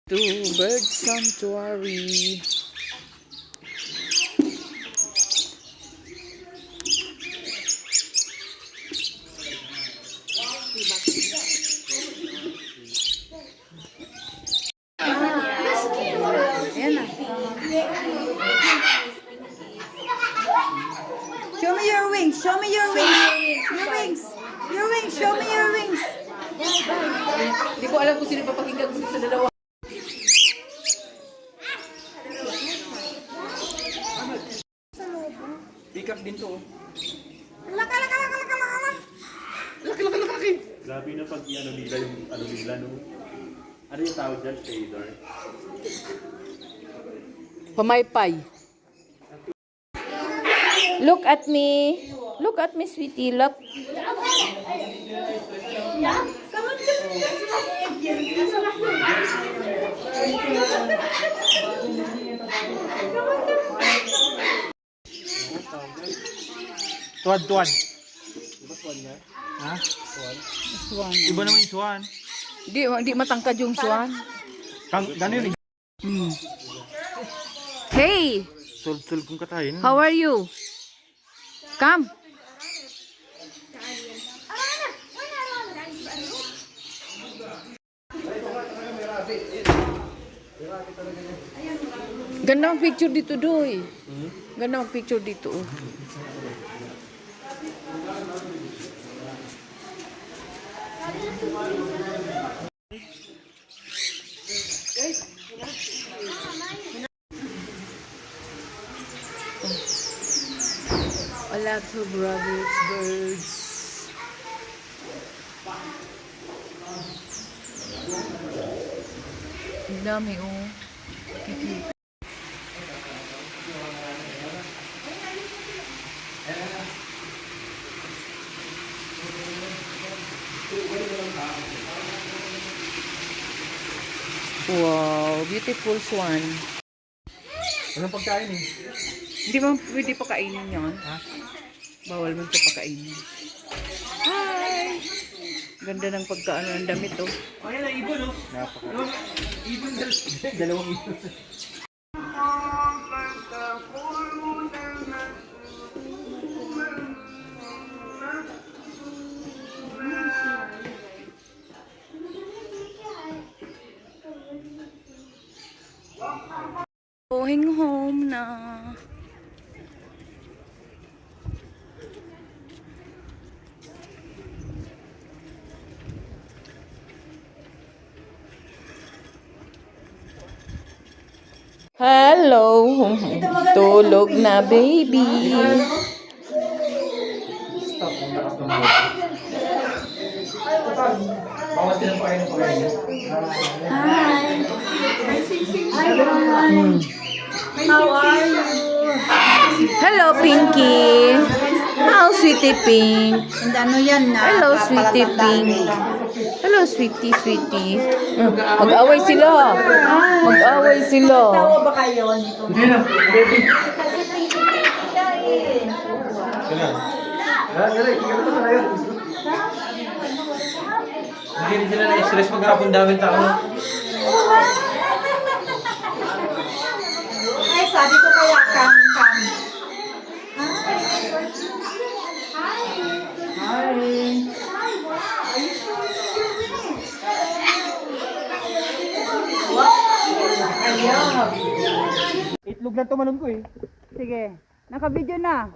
To bird sanctuary. Show me your wings. Show me your wings. Your wings. Your wings. Show me your wings. Hindi ko alam kung sino papakinggan ko sa dalawa. Pick up din to. Laka. Laki. Grabe na pag ano nila yung ano nila no. Ano yung tawag dyan? Shader. Pamaypay. Look at me. Look at me, sweetie. Look. Tuwad. Diba swan nga? Ha? Swan. Iba naman yung swan. Di matangkad yung swan. Gano'n yun. Hey, Tul kong katayin. how are you? Come. Ganda ang picture dito, Doy. Ganda ang picture dito. Oh. A lot of rabbits, birds. Ang dami, oh. Kiki. Wow, beautiful swan. Anong pagkain eh? Hindi mo pwede pakainin yun. Ha? Bawal man sa pakainin. Hi! Ganda ng pagkaano ng damit, oh. Ayan na, ibon no? Napaka. Ibon dalawang ibon. Going home na. Hello. Tulog na, baby. Bawat silang pakain ng pakain. How are you? Hello, Pinky. How sweetie Pink. Ano yan na? Hello, sweetie Pink. Hello, sweetie. Mag-away sila. Mag-away sila. Tawa ba kayo? Hindi na, baby. Kailan? Hindi rin sila na-stress maghapon dami tao. Ay, sabi ko kaya come. Itlog lang tumanon ko eh. Sige, naka-video na.